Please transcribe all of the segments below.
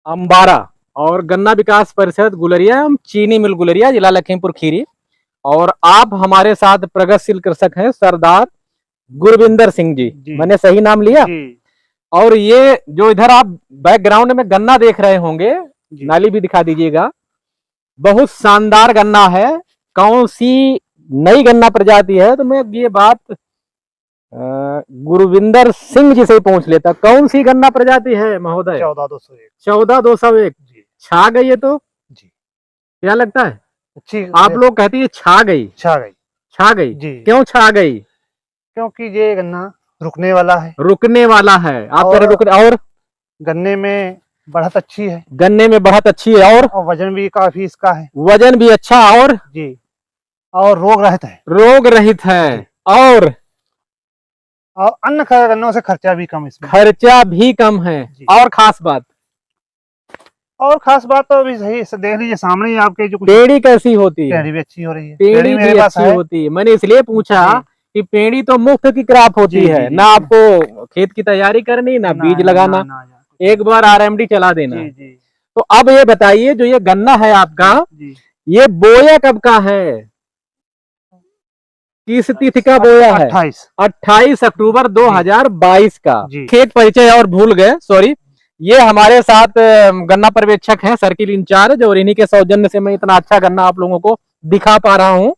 अंबारा और गन्ना विकास परिषद गुलरिया एवं चीनी मिल गुलरिया, जिला लखीमपुर खीरी। और आप हमारे साथ प्रगतिशील कृषक हैं सरदार गुरविंदर सिंह जी, मैंने सही नाम लिया? और ये जो इधर आप बैकग्राउंड में गन्ना देख रहे होंगे, नाली भी दिखा दीजिएगा, बहुत शानदार गन्ना है। कौन सी नई गन्ना प्रजाति है, तो मैं ये बात गुरविंदर सिंह जी से पूछ लेता, कौन सी गन्ना प्रजाति है महोदय? 14,201। 14,201 छा गई है तो जी, क्या लगता है? अच्छी। आप लोग कहते हैं छा गई, छा गई, छा गई जी। क्यों छा गई? क्योंकि ये गन्ना रुकने वाला है, रुकने वाला है। आप कह रहे रुकने, और गन्ने में बढ़त अच्छी है, गन्ने में बढ़त अच्छी है, और वजन भी काफी इसका है, वजन भी अच्छा, और जी, और रोग रहित है, रोग रहित है, और अन्य गन्नों से खर्चा भी कम, इसमें खर्चा भी कम है। और खास बात तो अभी सही देख लीजिए सामने ही आपके जो पेड़ी कैसी होती है? पेड़ी भी अच्छी हो रही है, पेड़ी भी अच्छी होती है। मैंने इसलिए पूछा कि पेड़ी तो मुफ्त की क्रॉप होती है, ना आपको खेत की तैयारी करनी, ना बीज लगाना, एक बार आरएमडी चला देना। तो अब ये बताइए, जो ये गन्ना है आपका, ये बोया कब का है? किस तिथि का बोया है? 28 अक्टूबर 2022 का। खेत परिचय और भूल गए, सॉरी। ये हमारे साथ गन्ना पर्यवेक्षक हैं, सर्किल इंचार्ज, और इन्हीं के सौजन्य से मैं इतना अच्छा गन्ना आप लोगों को दिखा पा रहा हूं।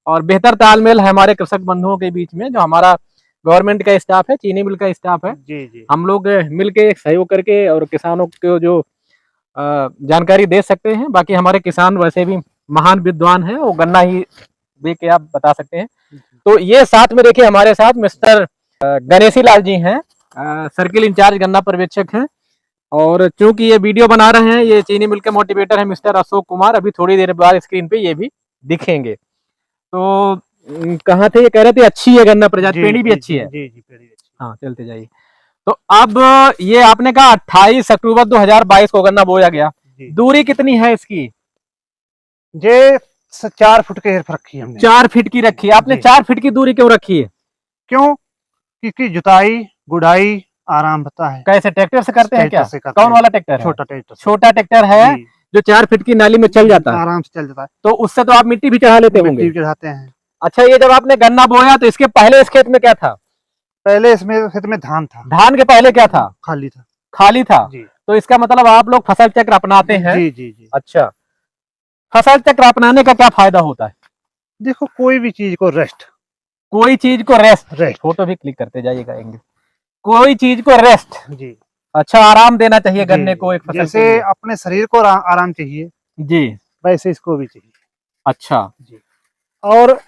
और बेहतर तालमेल है हमारे कृषक बंधुओं के बीच में, जो हमारा गवर्नमेंट का स्टाफ है, चीनी मिल का स्टाफ है, हम लोग मिलके सहयोग करके और किसानों को जो जानकारी दे सकते हैं। बाकी हमारे किसान वैसे भी महान विद्वान है, वो गन्ना ही देख के आप बता सकते हैं। तो ये साथ में देखिए हमारे साथ मिस्टर गणेशी लाल जी हैं, सर्किल इंचार्ज गन्ना पर्यवेक्षक हैं। और चूंकि ये वीडियो बना रहे हैं, ये चीनी मिल के मोटिवेटर है मिस्टर अशोक कुमार, अभी थोड़ी देर बाद स्क्रीन पे ये भी दिखेंगे। तो कहाँ थे? ये कह रहे थे अच्छी है गन्ना प्रजाति, पेड़ी भी अच्छी है। हाँ, चलते जाइए। तो अब ये आपने कहा 28 अक्टूबर 2022 को गन्ना बोया गया, दूरी कितनी है इसकी? ये 4 फुट के हेरफ रखी है हमने। 4 फीट की रखी है आपने? 4 फीट की दूरी क्यों रखी है? क्यों? क्योंकि जुताई गुड़ाई आराम होता है। कैसे, ट्रैक्टर से करते हैं क्या? कौन वाला ट्रैक्टर है? छोटा ट्रैक्टर। छोटा ट्रैक्टर है जो 4 फीट की नाली में चल जाता है, आराम से चल जाता है। तो उससे तो आप मिट्टी भी चढ़ा लेते होंगे? मिट्टी चढ़ाते हैं। अच्छा, ये जब आपने गन्ना बोया तो इसके पहले इस खेत में क्या था? पहले इसमें खेत में धान था। धान के पहले क्या था? खाली था। खाली था जी। तो इसका मतलब आप लोग फसल चक्र अपनाते हैं? जी जी जी। अच्छा, फसल चक्र अपनाने का क्या फायदा होता है? देखो, कोई भी चीज को रेस्ट, कोई चीज को रेस्ट, फोटो भी क्लिक करते जाइएगा, कोई चीज को रेस्ट जी, अच्छा आराम देना चाहिए गन्ने को। एक फसल जैसे अपने शरीर को आराम चाहिए जी, वैसे इसको भी चाहिए। अच्छा जी। और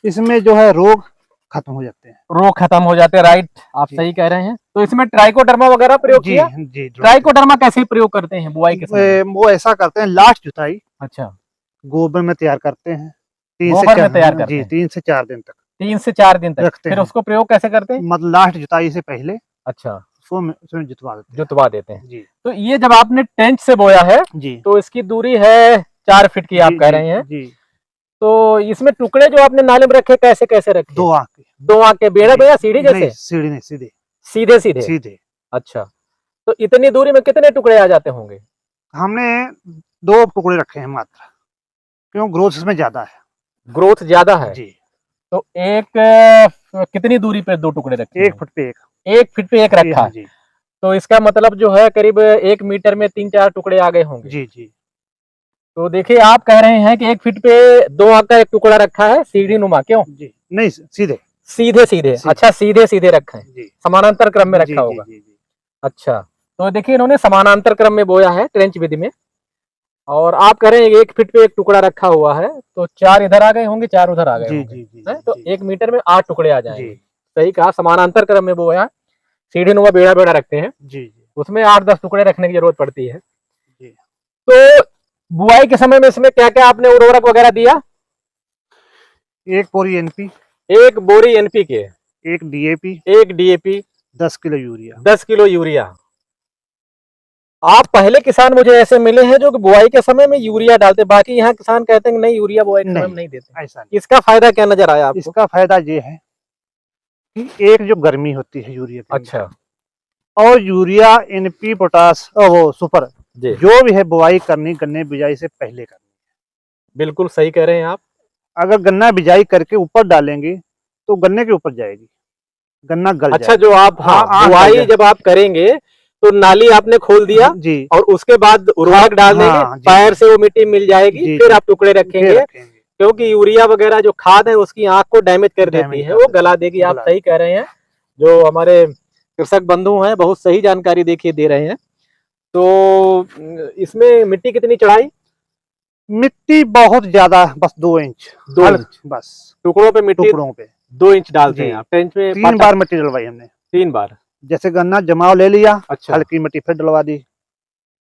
इसमें जो है रोग खत्म हो जाते हैं। रोग खत्म हो जाते हैं, राइट, आप सही कह रहे हैं। तो इसमें ट्राइकोडर्मा वगैरह प्रयोग किया? जी। ट्राइकोडर्मा कैसे प्रयोग करते हैं बुआई के समय? वो ऐसा करते हैं, लास्ट जुताई अच्छा गोबर में तैयार करते हैं, 3 से 4 दिन तक। 3 से 4 दिन तक फिर उसको प्रयोग कैसे करते हैं? मतलब लास्ट जुताई से पहले। अच्छा, उसमें जुतवा देते हैं जी। तो ये जब आपने टेंच से बोया है जी, तो इसकी दूरी है 4 फीट की, आप कह रहे हैं जी। तो इसमें टुकड़े जो आपने नाले में रखे कैसे कैसे रखे? 2 आंख के। 2 आंख के बेड़ा बेड़ा सीढ़ी जैसे? सीढ़ी नहीं, सीधे सीधे सीधे सीधे। अच्छा, तो इतनी दूरी में कितने टुकड़े आ जाते होंगे? हमने 2 टुकड़े रखे हैं मात्र, क्यों? ग्रोथ इसमें ज्यादा है। ग्रोथ ज्यादा है जी। तो एक कितनी दूरी पे 2 टुकड़े रखे? 1 फुट पे 1 फीट पे 1 रखा है जी। तो इसका मतलब जो है करीब 1 मीटर में 3-4 टुकड़े आ गए होंगे जी जी। तो देखिए, आप कह रहे हैं कि 1 फीट पे 2 आंख का 1 टुकड़ा रखा है, सीढ़ी नुमा, क्यों? जी नहीं, सीधे सीधे सीधे। अच्छा, सीधे सीधे रखा है, समानांतर क्रम में रखा होगा। अच्छा, तो देखिए इन्होंने समानांतर क्रम में बोया है ट्रेंच विधि में। और आप कह रहे हैं 1 फीट पे 1 टुकड़ा रखा हुआ है, तो 4 इधर आ गए होंगे, 4 उधर आ गए होंगे, तो 1 मीटर में 8 टुकड़े आ जाएंगे। सही कहा, समानांतर क्रम में बोया, सीढ़ी नुमा बेड़ा बेड़ा रखते हैं जी, उसमें 8-10 टुकड़े रखने की जरूरत पड़ती है जी। तो बुआई के समय में इसमें क्या क्या आपने उर्वरक वगैरह दिया? 1 बोरी एनपी, 1 बोरी NPK, 1 DAP, 1 DAP, 10 kilo urea, 10 kilo urea. आप पहले किसान मुझे ऐसे मिले हैं जो कि बुआई के समय में यूरिया डालते, बाकी यहाँ किसान कहते हैं नहीं, यूरिया बुआई के समय में नहीं देते। ऐसा इसका फायदा क्या नजर आया आपको? इसका फायदा ये है कि एक जो गर्मी होती है यूरिया की, अच्छा, और यूरिया एनपी पोटास वो सुपर जी। जो भी है बुआई करनी गन्ने बिजाई से पहले करनी। बिल्कुल सही कह रहे हैं आप। अगर गन्ना बिजाई करके ऊपर डालेंगे तो गन्ने के ऊपर जाएगी, गन्ना गल अच्छा, जाएगा। जो आप हाँ, बुआई जब आप करेंगे तो नाली आपने खोल दिया जी, और उसके बाद उर्वरक डाल देंगे, हाँ, जी, पैर से वो मिट्टी मिल जाएगी, जी, फिर जी, आप टुकड़े रखेंगे, क्योंकि यूरिया वगैरह जो खाद है उसकी आंख को डैमेज कर देती है, वो गला देगी। आप सही कह रहे हैं। जो हमारे कृषक बंधु हैं बहुत सही जानकारी देखिए दे रहे हैं। तो इसमें मिट्टी कितनी चढ़ाई? मिट्टी बहुत ज्यादा, बस 2 इंच, 2 इंच बस टुकड़ों पे मिट्टी, टुकड़ों पे 2 इंच डालते जी। हैं आप ट्रेंच में? 3 बार मिट्टी डलवाई हमने। 3 बार? जैसे गन्ना जमाव ले लिया, अच्छा। हल्की मिट्टी फिर डलवा दी,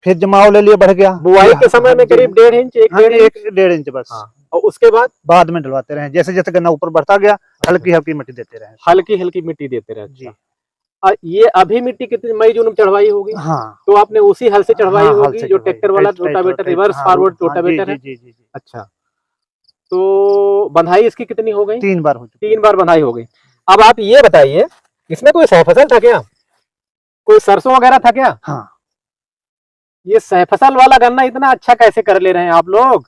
फिर जमाव ले लिया, बढ़ गया। बुआई के समय में करीब 1.5 इंच, 1.5 इंच बस। हाँ। और उसके बाद में डलवाते रहे, जैसे जैसे गन्ना ऊपर बढ़ता गया, हल्की हल्की मिट्टी देते रहे, हल्की हल्की मिट्टी देते रहे जी। जी। ये अभी मिट्टी कितनी मई जून में चढ़वाई होगी? हाँ, तो आपने उसी हल से चढ़वाई हाँ, होगी जो ट्रैक्टर वाला रोटावेटर, रिवर्स फॉरवर्ड रोटावेटर है? जी। अच्छा, तो बंधाई इसकी कितनी हो गई? 3 बार हो चुकी। 3 बार बंधाई हो गई। अब आप ये बताइए, इसमें कोई सहफसल था क्या? कोई सरसों वगैरह था क्या? हाँ। ये सहफसल वाला गन्ना इतना अच्छा कैसे कर ले रहे हैं आप लोग?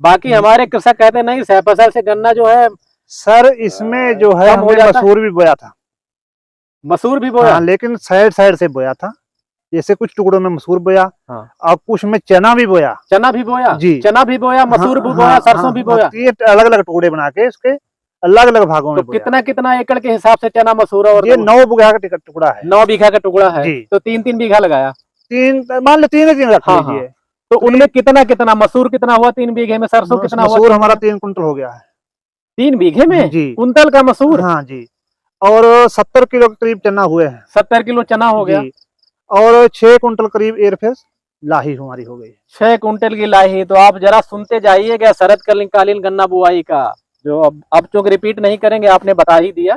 बाकी हमारे कृषक कहते नहीं सहफसल से गन्ना जो है सर, इसमें जो है हमने मसूर भी बोया था। मसूर भी बोया? हाँ, लेकिन साइड से बोया था। जैसे कुछ टुकड़ों में मसूर बोया, हाँ। और कुछ में चना भी बोया। चना भी बोया जी, चना भी बोया, मसूर भी बोया, सरसों भी बोया। ये अलग अलग टुकड़े बना के इसके अलग अलग भागों में। तो कितना कितना एकड़ के हिसाब से चना मसूर? और ये 9 बीघा का टुकड़ा है। 9 बीघा का टुकड़ा है जी। तो 3-3 बीघा लगाया। 3 मान लो 3 रख लीजिए। तो उनमें कितना कितना मसूर कितना हुआ 3 बीघे में? सरसों कितना हुआ? मसूर हमारा 3 कुंटल हो गया है 3 बीघे में जी। कुंतल का मसूर? हाँ जी। और 70 किलो के करीब चना हुए हैं। 70 किलो चना हो गया। और 6 कुंटल करीब एयरफेस लाही हमारी हो गई। 6 कुंटल की लाही। तो आप जरा सुनते जाइएगा शरद गन्ना बुआई का, जो अब चूंकि रिपीट नहीं करेंगे, आपने बता ही दिया।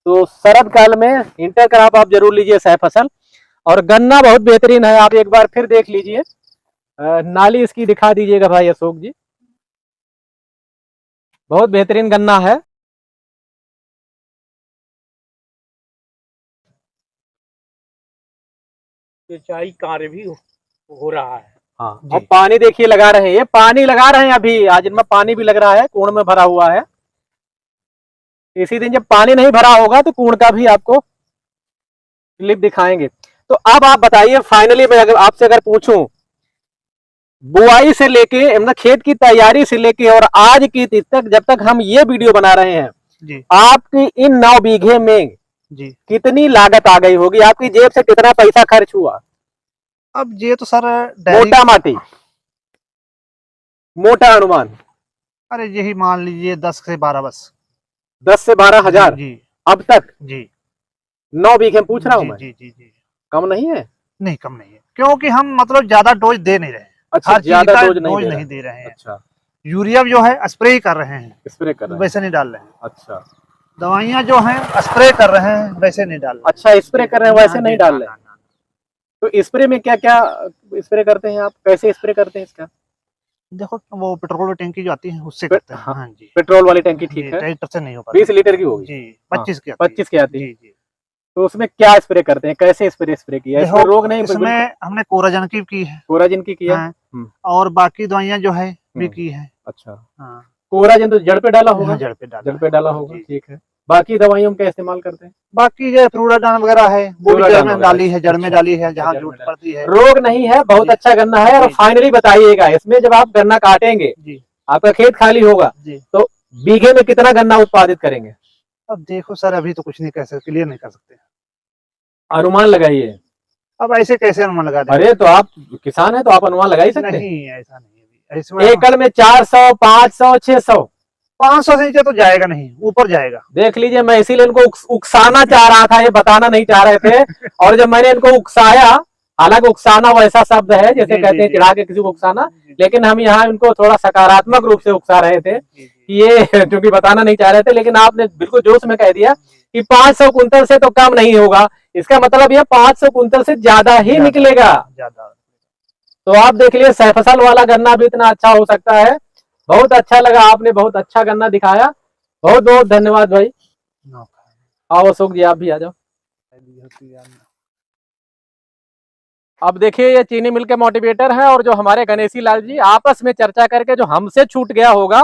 तो शरद काल में इंटर क्रॉप आप जरूर लीजिए सहफसल, और गन्ना बहुत बेहतरीन है। आप एक बार फिर देख लीजिए, नाली इसकी दिखा दीजिएगा भाई अशोक जी, बहुत बेहतरीन गन्ना है। सिंचाई कार्य भी हो रहा है। हाँ, और पानी देखिए लगा रहे हैं, ये पानी लगा रहे हैं अभी, आज इनमें पानी भी लग रहा है, कुएं में भरा हुआ है। इसी दिन जब पानी नहीं भरा होगा तो कुएं का भी आपको क्लिप दिखाएंगे। तो अब आप बताइए फाइनली, मैं अगर आपसे पूछूं, बुआई से लेके मतलब खेत की तैयारी से लेके और आज की तिथि तक, जब तक हम ये वीडियो बना रहे हैं जी, आपकी इन 9 बीघे में जी कितनी लागत आ गई होगी? आपकी जेब से कितना पैसा खर्च हुआ? अब ये तो सर मोटा माटी, मोटा अनुमान, अरे यही मान लीजिए 10 से 12, बस 10 से 12 हजार जी अब तक जी। 9 बीघे में पूछ रहा हूं मैं। जी जी जी। कम नहीं है? नहीं, कम नहीं है, क्योंकि हम मतलब ज्यादा डोज दे नहीं रहे। अच्छा, ज्यादा डोज नहीं दे रहे हैं। अच्छा, यूरिया जो है स्प्रे ही कर रहे हैं, स्प्रे कर रहे हैं, वैसे नहीं डाल रहे हैं। अच्छा, दवाइयाँ जो हैं स्प्रे कर रहे हैं, वैसे नहीं डाल रहे। अच्छा, स्प्रे कर रहे हैं, वैसे नहीं डाल रहे। तो स्प्रे में क्या क्या स्प्रे करते हैं आप? कैसे स्प्रे करते हैं इसका? देखो, वो पेट्रोल टंकी जो आती है उससे करते हैं। हाँ जी, पेट्रोल वाली टंकी, ठीक है, ट्रैक्टर से नहीं हो पाती। 20 लीटर की होगी जी, 25 की 25 की आती है जी जी। तो उसमें क्या स्प्रे करते हैं, कैसे स्प्रे किया? इसमें रोग नहीं? इसमें हमने कोराजन की है, कोराजिन की किया, और बाकी दवाइयाँ जो है भी की है। अच्छा, हाँ, कोराजिन तो जड़ पे डाला होगा? जड़ पे डाला होगा, ठीक है। बाकी दवाइयों में क्या इस्तेमाल करते हैं? बाकी जो फ्लूराडान वगैरह है वो भी जड़ में डाली है, जड़ में डाली है, जहाँ जरूरत पड़ती है। रोग नहीं है, बहुत अच्छा गन्ना है। और फाइनली बताइएगा, इसमें जब आप गन्ना काटेंगे, आपका खेत खाली होगा, तो बीघे में कितना गन्ना उत्पादित करेंगे? अब देखो सर, अभी तो कुछ नहीं कह सकते, क्लियर नहीं कर सकते। अनुमान लगाइए। अब ऐसे कैसे अनुमान लगा दें? अरे तो आप किसान है तो आप अनुमान लगा ही सकते हैं। नहीं, ऐसा नहीं है। एकड़ में 400, 500, 600, 500 से नीचे तो जाएगा नहीं, ऊपर जाएगा। देख लीजिए, मैं इसीलिए इनको उकसाना चाह रहा था, ये बताना नहीं चाह रहे थे। और जब मैंने इनको उकसाया, हालांकि उकसाना वैसा शब्द है जैसे कहते हैं चिढ़ा के किसी को उकसाना, लेकिन हम यहाँ इनको थोड़ा सकारात्मक रूप से उकसा रहे थे कि ये क्योंकि बताना नहीं चाह रहे थे, लेकिन आपने बिल्कुल जोश में कह दिया कि 500 कुंतल से तो कम नहीं होगा। इसका मतलब ये 500 कुंतल से ज्यादा ही निकलेगा। तो आप देख लिए सहफसल वाला गन्ना भी इतना अच्छा हो सकता है। बहुत अच्छा लगा, आपने बहुत अच्छा गन्ना दिखाया। बहुत बहुत धन्यवाद भाई। आओ अशोक जी, आप भी आ जाओ। अब देखिए ये चीनी मिल के मोटिवेटर है और जो हमारे गणेशी लाल जी आपस में चर्चा करके जो हमसे छूट गया होगा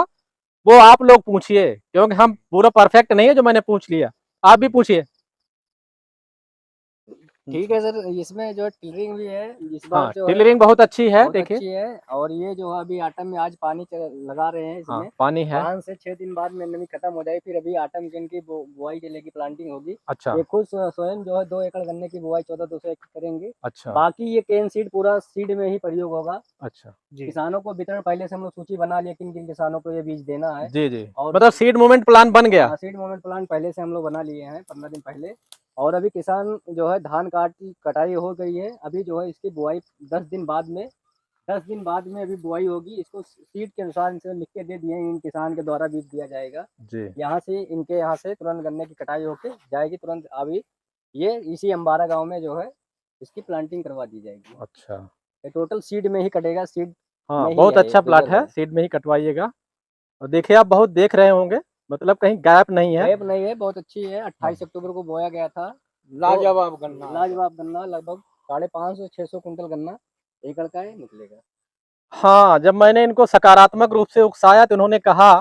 वो आप लोग पूछिए, क्योंकि हम पूरा परफेक्ट नहीं है जो मैंने पूछ लिया, आप भी पूछिए। ठीक है सर, इसमें जो टिलरिंग भी है इस हाँ, बार जो है टिलरिंग बहुत अच्छी है, बहुत देखिए अच्छी है। और ये जो है अभी आटम में आज पानी लगा रहे हैं इसमें। हाँ, पानी है। 5 से 6 दिन बाद में नमी खत्म हो जाएगी, फिर अभी आटम की इनकी बुआई चलेगी, प्लांटिंग होगी। अच्छा ये खुद स्वयं जो है 2 एकड़ गन्ने की बुआई 14-200 एकड़ करेंगे। अच्छा बाकी ये केन सीड पूरा सीड में ही प्रयोग होगा। अच्छा जी किसानों को वितरण पहले से हम लोग सूची बना लिया किन किन किसानों को ये बीज देना है। जी जी, और मतलब सीड मूवमेंट प्लान बन गया। सीड मूवमेंट प्लान पहले से हम लोग बना लिए हैं 15 दिन पहले। और अभी किसान जो है धान काट की कटाई हो गई है, अभी जो है इसकी बुआई 10 दिन बाद में अभी बुआई होगी। इसको सीड के अनुसार इनसे लिख के दे दिए, इन किसान के द्वारा बीज दिया जाएगा। जी यहाँ से इनके यहाँ से तुरंत गन्ने की कटाई होके जाएगी तुरंत। अभी ये इसी अम्बारा गांव में जो है इसकी प्लांटिंग करवा दी जाएगी। अच्छा, ये टोटल सीड में ही कटेगा, सीड हाँ नहीं बहुत है, अच्छा प्लाट शुगर है, सीड में ही कटवाइएगा। और देखिए आप बहुत देख रहे होंगे, मतलब कहीं गैप नहीं है। गैप नहीं है, बहुत अच्छी है। 28 अक्टूबर को बोया गया था। लाजवाब गन्ना, लाजवाब गन्ना, लगभग 550 से 600 कुंटल गन्ना एकड़ का ही निकलेगा। हाँ जब मैंने इनको सकारात्मक रूप से उकसाया तो उन्होंने कहा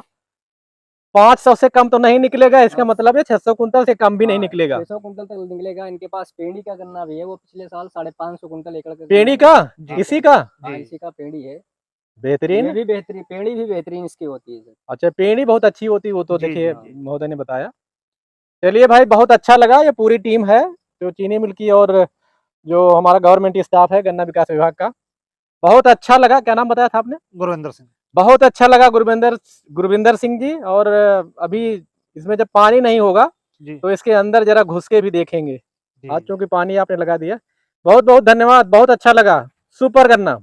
500 से कम तो नहीं निकलेगा, इसका मतलब है 600 कुंटल से कम भी नहीं निकलेगा। 600 कुंटल तक निकलेगा। इनके पास पेड़ी का गन्ना भी है, वो पिछले साल 550 कुंटल एकड़ का पेड़ी गन्ना का, है। इसी का हाँ, इसी का पेड़ी है। बेहतरीन। ये भी बेहतरीन, पेड़ी भी बेहतरीन इसकी होती है सर। अच्छा पेड़ी बहुत अच्छी होती है, वो तो जी, देखिए हाँ। महोदय ने बताया। चलिए भाई बहुत अच्छा लगा, ये पूरी टीम है जो चीनी मिल की और जो हमारा गवर्नमेंट स्टाफ है गन्ना विकास विभाग का, बहुत अच्छा लगा। क्या नाम बताया था आपने? गुरविंदर सिंह। बहुत अच्छा लगा गुरविंदर सिंह जी। और अभी इसमें जब पानी नहीं होगा जी तो इसके अंदर जरा घुस के भी देखेंगे। जी आज चूंकि पानी आपने लगा दिया, बहुत बहुत धन्यवाद, बहुत अच्छा लगा, सुपर गन्ना।